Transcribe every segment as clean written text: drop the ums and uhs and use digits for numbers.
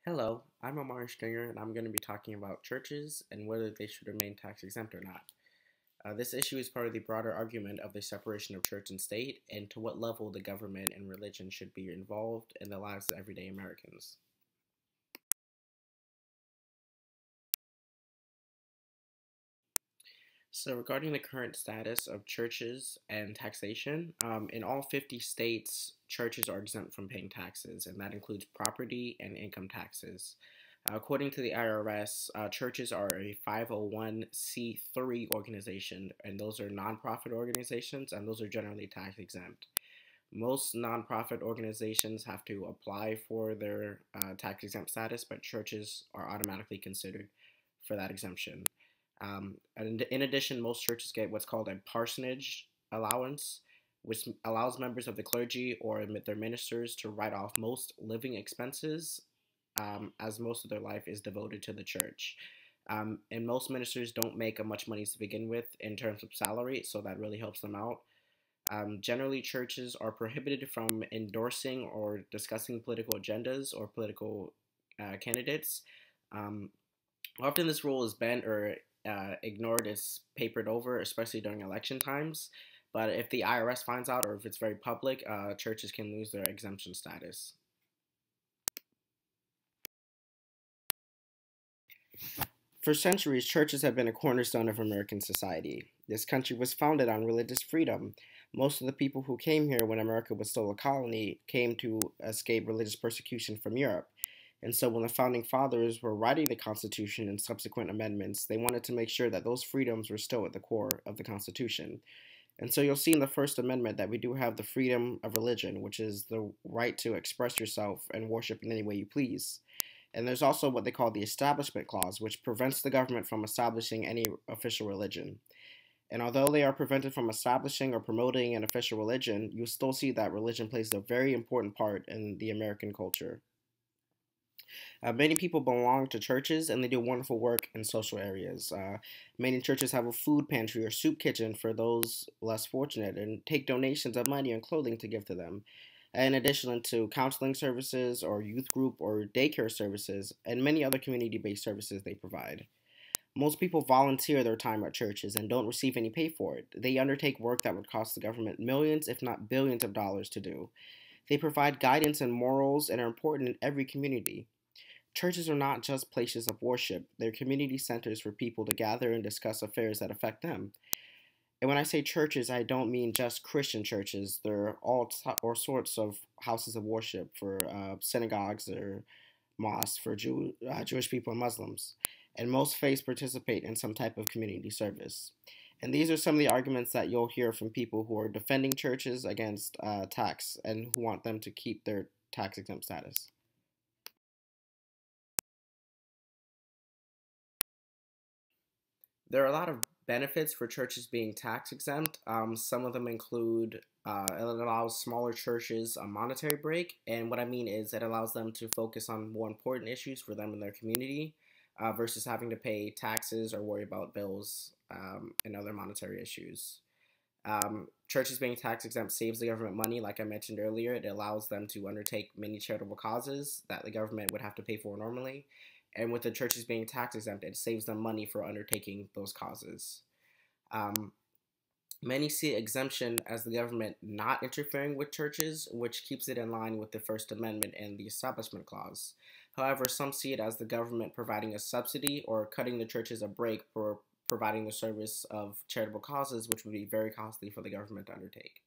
Hello, I'm Omar Stringer, and I'm going to be talking about churches and whether they should remain tax exempt or not. This issue is part of the broader argument of the separation of church and state and to what level the government and religion should be involved in the lives of everyday Americans. So, regarding the current status of churches and taxation, in all 50 states, churches are exempt from paying taxes, and that includes property and income taxes. According to the IRS, churches are a 501c3 organization, and those are nonprofit organizations, and those are generally tax exempt. Most nonprofit organizations have to apply for their tax exempt status, but churches are automatically considered for that exemption. And in addition, most churches get what's called a parsonage allowance, which allows members of the clergy or their ministers to write off most living expenses, as most of their life is devoted to the church. And most ministers don't make much money to begin with in terms of salary, so that really helps them out. Generally, churches are prohibited from endorsing or discussing political agendas or political candidates. Um, Often, this rule is bent or ignored, is papered over, especially during election times. But if the IRS finds out or if it's very public, churches can lose their exemption status. For centuries, churches have been a cornerstone of American society. This country was founded on religious freedom. Most of the people who came here when America was still a colony came to escape religious persecution from Europe. And so when the founding fathers were writing the Constitution and subsequent amendments, they wanted to make sure that those freedoms were still at the core of the Constitution. And so you'll see in the First Amendment that we do have the freedom of religion, which is the right to express yourself and worship in any way you please. And there's also what they call the Establishment Clause, which prevents the government from establishing any official religion. And although they are prevented from establishing or promoting an official religion, you still see that religion plays a very important part in the American culture. Many people belong to churches and they do wonderful work in social areas. Many churches have a food pantry or soup kitchen for those less fortunate and take donations of money and clothing to give to them. In addition to counseling services or youth group or daycare services and many other community based services they provide. Most people volunteer their time at churches and don't receive any pay for it. They undertake work that would cost the government millions, if not billions, of dollars to do. They provide guidance and morals and are important in every community. Churches are not just places of worship, they're community centers for people to gather and discuss affairs that affect them. And when I say churches, I don't mean just Christian churches. There are all sorts of houses of worship for synagogues or mosques for Jewish people and Muslims. And most faiths participate in some type of community service. And these are some of the arguments that you'll hear from people who are defending churches against tax and who want them to keep their tax exempt status. There are a lot of benefits for churches being tax exempt. Some of them include it allows smaller churches a monetary break, and what I mean is it allows them to focus on more important issues for them in their community versus having to pay taxes or worry about bills and other monetary issues. Churches being tax exempt saves the government money, like I mentioned earlier. It allows them to undertake many charitable causes that the government would have to pay for normally. And with the churches being tax exempt, it saves them money for undertaking those causes. Um, Many see exemption as the government not interfering with churches, which keeps it in line with the First Amendment and the Establishment Clause. However, some see it as the government providing a subsidy or cutting the churches a break for providing the service of charitable causes, which would be very costly for the government to undertake.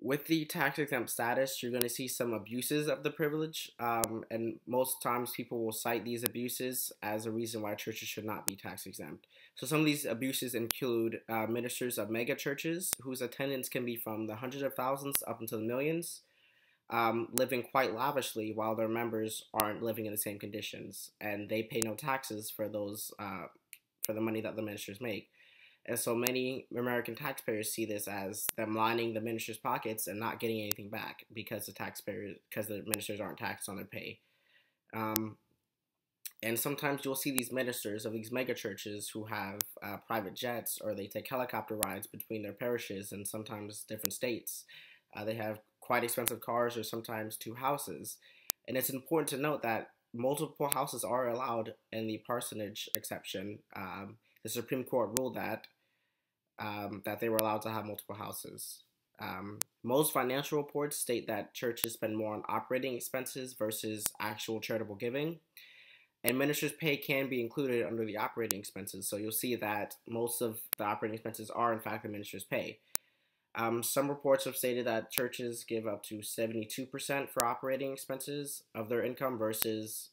With the tax exempt status, you're going to see some abuses of the privilege, and most times people will cite these abuses as a reason why churches should not be tax exempt. So some of these abuses include ministers of mega churches whose attendance can be from the hundreds of thousands up into the millions, living quite lavishly while their members aren't living in the same conditions, and they pay no taxes for those for the money that the ministers make. And so many American taxpayers see this as them lining the ministers' pockets and not getting anything back because the ministers aren't taxed on their pay. Um, And sometimes you'll see these ministers of these mega churches who have private jets, or they take helicopter rides between their parishes and sometimes different states. They have quite expensive cars or sometimes two houses. And it's important to note that multiple houses are allowed in the parsonage exception. The Supreme Court ruled that they were allowed to have multiple houses. Most financial reports state that churches spend more on operating expenses versus actual charitable giving. And ministers' pay can be included under the operating expenses. So you'll see that most of the operating expenses are, in fact, the minister's pay. Some reports have stated that churches give up to 72% for operating expenses of their income versus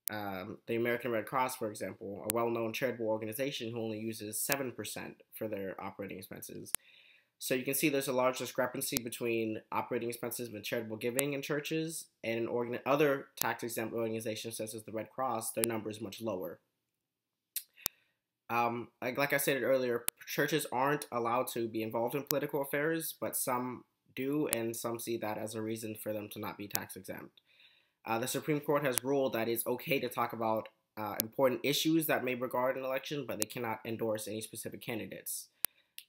the American Red Cross, for example, a well known charitable organization who only uses 7% for their operating expenses. So you can see there's a large discrepancy between operating expenses with charitable giving in churches and other tax exempt organizations such as the Red Cross. Their number is much lower. Like I said earlier, churches aren't allowed to be involved in political affairs, but some do, and some see that as a reason for them to not be tax exempt. The Supreme Court has ruled that it's okay to talk about important issues that may regard an election, but they cannot endorse any specific candidates.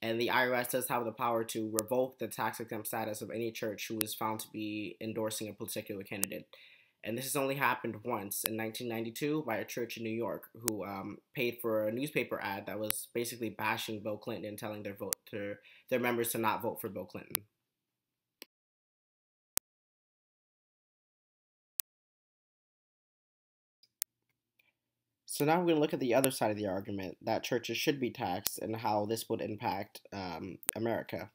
And the IRS does have the power to revoke the tax exempt status of any church who is found to be endorsing a particular candidate. And this has only happened once in 1992 by a church in New York who paid for a newspaper ad that was basically bashing Bill Clinton and telling their members to not vote for Bill Clinton. So now we're going to look at the other side of the argument that churches should be taxed and how this would impact America.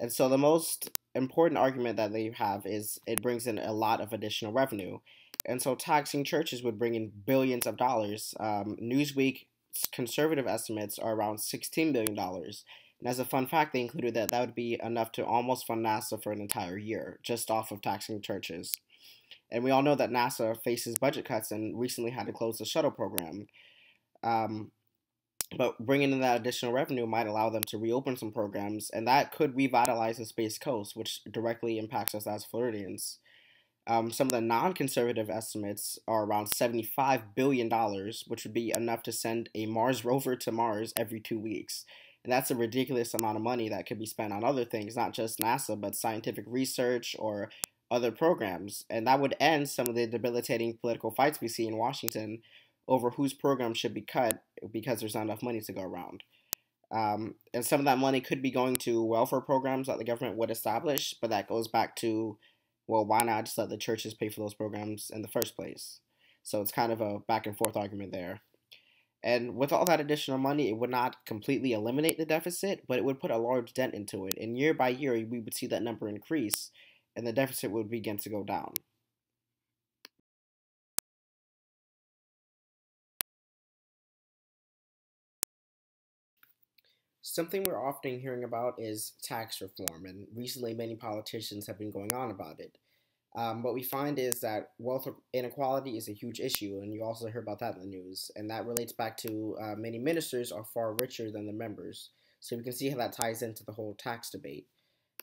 And so the most important argument that they have is it brings in a lot of additional revenue. And so taxing churches would bring in billions of dollars. Newsweek's conservative estimates are around $16 billion. And as a fun fact, they included that that would be enough to almost fund NASA for an entire year just off of taxing churches. And we all know that NASA faces budget cuts and recently had to close the shuttle program. Um, but bringing in that additional revenue might allow them to reopen some programs, and that could revitalize the Space Coast, which directly impacts us as Floridians. Some of the non conservative estimates are around $75 billion, which would be enough to send a Mars rover to Mars every 2 weeks. And that's a ridiculous amount of money that could be spent on other things, not just NASA, but scientific research or other programs. And that would end some of the debilitating political fights we see in Washington over whose programs should be cut because there's not enough money to go around. And some of that money could be going to welfare programs that the government would establish, but that goes back to, well, why not just let the churches pay for those programs in the first place? So it's kind of a back and forth argument there. And with all that additional money, it would not completely eliminate the deficit, but it would put a large dent into it. And year by year, we would see that number increase, and the deficit would begin to go down. Something we're often hearing about is tax reform, and recently many politicians have been going on about it. What we find is that wealth inequality is a huge issue, and you also hear about that in the news. And that relates back to many ministers are far richer than the members. So we can see how that ties into the whole tax debate.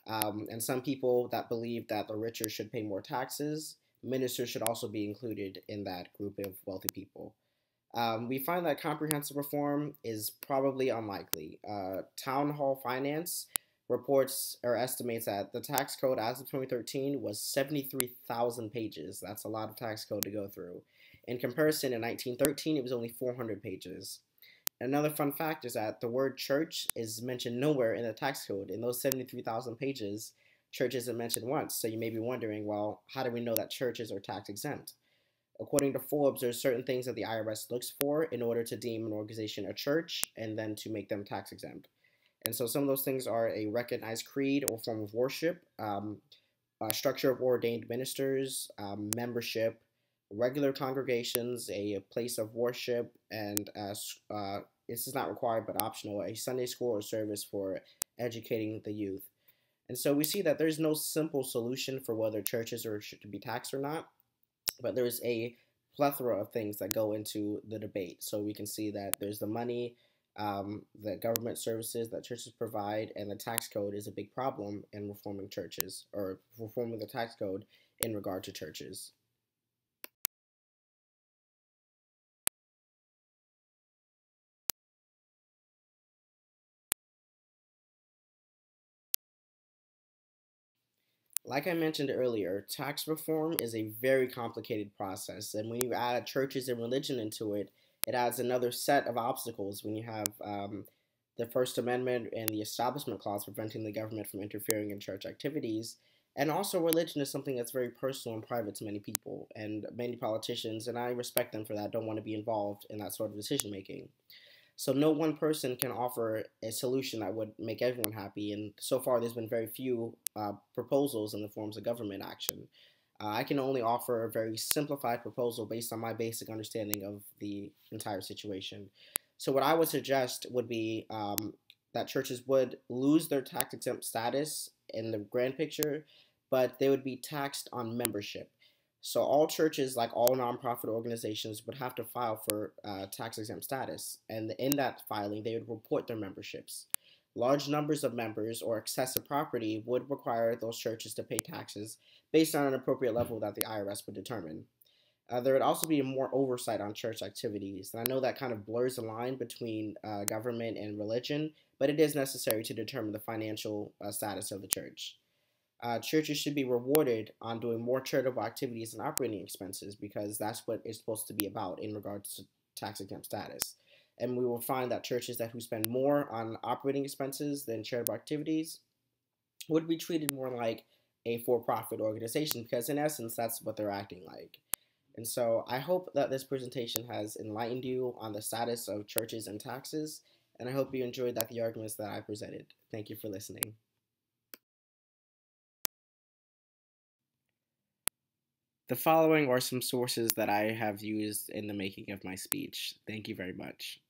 And some people that believe that the richer should pay more taxes, ministers should also be included in that group of wealthy people. We find that comprehensive reform is probably unlikely. Town Hall Finance reports or estimates that the tax code as of 2013 was 73,000 pages. That's a lot of tax code to go through. In comparison, in 1913, it was only 400 pages. Another fun fact is that the word church is mentioned nowhere in the tax code. In those 73,000 pages, church isn't mentioned once. So you may be wondering, well, how do we know that churches are tax exempt? According to Forbes, there's certain things that the IRS looks for in order to deem an organization a church and then to make them tax exempt. And so some of those things are a recognized creed or form of worship, a structure of ordained ministers, membership, regular congregations, a place of worship, and this is not required but optional, a Sunday school or service for educating the youth. And so we see that there's no simple solution for whether churches are should be taxed or not, but there's a plethora of things that go into the debate. So we can see that there's the money, the government services that churches provide, and the tax code is a big problem in reforming churches or reforming the tax code in regard to churches. Like I mentioned earlier, tax reform is a very complicated process, and when you add churches and religion into it, it adds another set of obstacles when you have the First Amendment and the Establishment Clause preventing the government from interfering in church activities. And also, religion is something that's very personal and private to many people, and many politicians, and I respect them for that, don't want to be involved in that sort of decision making. So no one person can offer a solution that would make everyone happy. And so far, there's been very few proposals in the forms of government action. I can only offer a very simplified proposal based on my basic understanding of the entire situation. So what I would suggest would be that churches would lose their tax exempt status in the grand picture, but they would be taxed on membership. So all churches, like all nonprofit organizations, would have to file for tax exempt status, and in that filing, they would report their memberships. Large numbers of members or excessive property would require those churches to pay taxes based on an appropriate level that the IRS would determine. There would also be more oversight on church activities, and I know that kind of blurs the line between government and religion, but it is necessary to determine the financial status of the church. Churches should be rewarded on doing more charitable activities and operating expenses because that's what it's supposed to be about in regards to tax exempt status. And we will find that churches that who spend more on operating expenses than charitable activities would be treated more like a for-profit organization because in essence that's what they're acting like. And so I hope that this presentation has enlightened you on the status of churches and taxes, and I hope you enjoyed the arguments that I presented. Thank you for listening. The following are some sources that I have used in the making of my speech. Thank you very much.